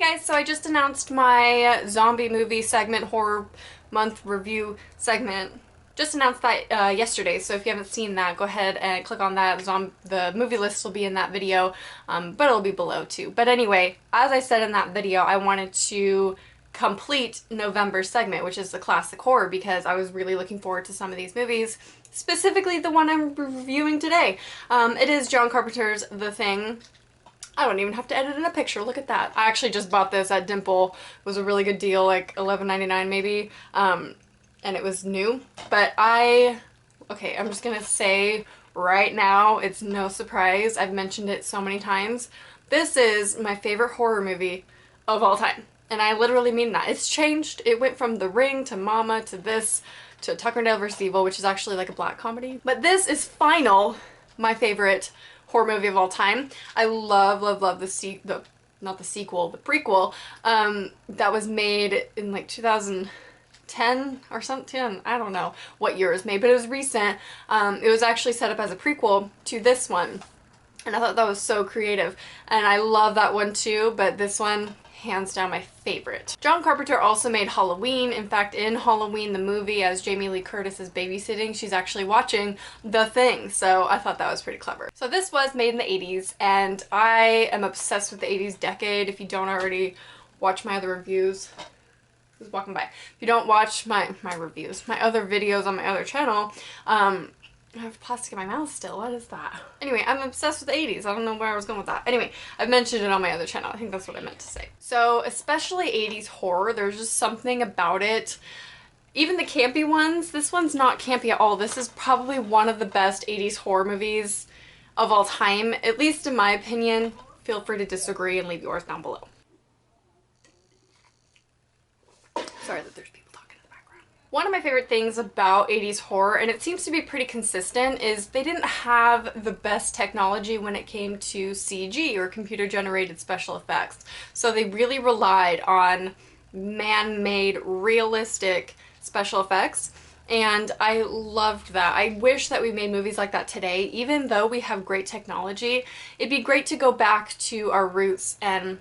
guys, so I just announced my zombie movie segment, horror month review segment. Just announced that yesterday, so if you haven't seen that, go ahead and click on that. The movie list will be in that video, but it'll be below too. But anyway, as I said in that video, I wanted to complete November's segment, which is the classic horror, because I was really looking forward to some of these movies, specifically the one I'm reviewing today. It is John Carpenter's The Thing. I don't even have to edit in a picture. Look at that. I actually just bought this at Dimple. It was a really good deal, like $11.99 maybe. And it was new. But okay, I'm just gonna say right now, it's no surprise. I've mentioned it so many times. This is my favorite horror movie of all time. And I literally mean that. It's changed. It went from The Ring to Mama to this to Tucker and Dale vs. Evil, which is actually like a black comedy. But this is final my favorite horror movie of all time. I love the prequel that was made in like 2010 or something. I don't know what year it was made, but it was recent. It was actually set up as a prequel to this one, and I thought that was so creative, and I love that one too, but this one, hands down, my favorite. John Carpenter also made Halloween. In fact, in Halloween the movie, as Jamie Lee Curtis is babysitting, she's actually watching The Thing, so I thought that was pretty clever. So this was made in the 80s, and I am obsessed with the 80s decade. If you don't already watch my other reviews, who's walking by? If you don't watch my reviews, my other videos on my other channel, I have plastic in my mouth still. What is that? Anyway, I'm obsessed with the 80s. I don't know where I was going with that. Anyway, I've mentioned it on my other channel. I think that's what I meant to say. So, especially 80s horror, there's just something about it. Even the campy ones, this one's not campy at all. This is probably one of the best 80s horror movies of all time, at least in my opinion. Feel free to disagree and leave yours down below. Sorry that there's people. One of my favorite things about 80s horror, and it seems to be pretty consistent, is they didn't have the best technology when it came to CG, or computer-generated special effects. So they really relied on man-made, realistic special effects, and I loved that. I wish that we made movies like that today. Even though we have great technology, it'd be great to go back to our roots and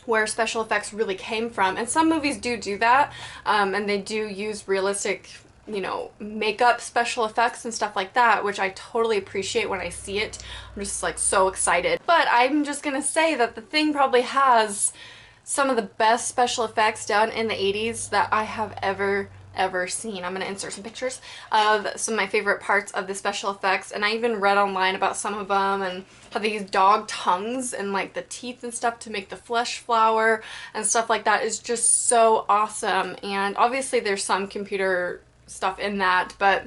where special effects really came from. And some movies do that, and they do use realistic, you know, makeup special effects and stuff like that, which I totally appreciate when I see it. I'm just like so excited. But I'm just gonna say that The Thing probably has some of the best special effects done in the 80s that I have ever seen. I'm gonna insert some pictures of some of my favorite parts of the special effects, and I even read online about some of them and how they use dog tongues and like the teeth and stuff to make the flesh flower and stuff like that. Is just so awesome. And obviously there's some computer stuff in that, but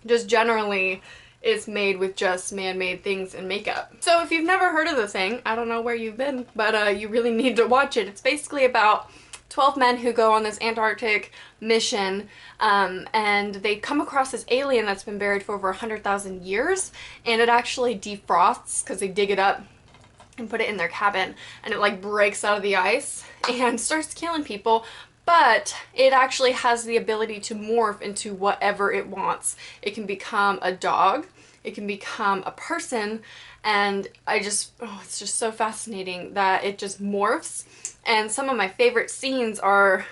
just generally it's made with just man-made things and makeup. So if you've never heard of The Thing, I don't know where you've been, but you really need to watch it. It's basically about 12 men who go on this Antarctic mission, and they come across this alien that's been buried for over 100,000 years, and it actually defrosts because they dig it up and put it in their cabin, and it like breaks out of the ice and starts killing people. But it actually has the ability to morph into whatever it wants. It can become a dog, it can become a person, and it's just so fascinating that it just morphs. And some of my favorite scenes are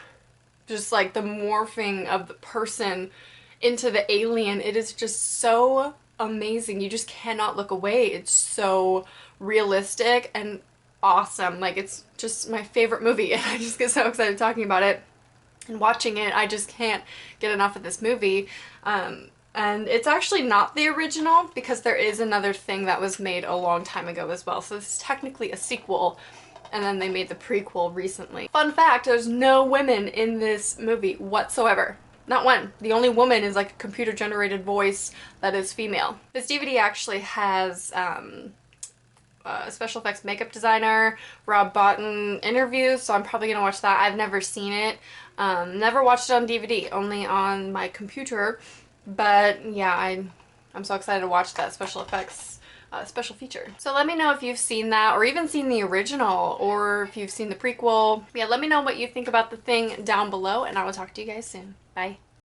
just like the morphing of the person into the alien. It is just so amazing. You just cannot look away. It's so realistic and awesome. Like, it's just my favorite movie, and I just get so excited talking about it and watching it. I just can't get enough of this movie. And it's actually not the original, because there is another Thing that was made a long time ago as well. So this is technically a sequel, and then they made the prequel recently. Fun fact, there's no women in this movie whatsoever. Not one. The only woman is like a computer-generated voice that is female. This DVD actually has special effects makeup designer Rob Bottin interviews, so I'm probably gonna watch that. I've never seen it. Never watched it on DVD, only on my computer. But yeah, I'm so excited to watch that special effects special feature. So let me know if you've seen that, or even seen the original, or if you've seen the prequel. Yeah, let me know what you think about The Thing down below, and I will talk to you guys soon. Bye.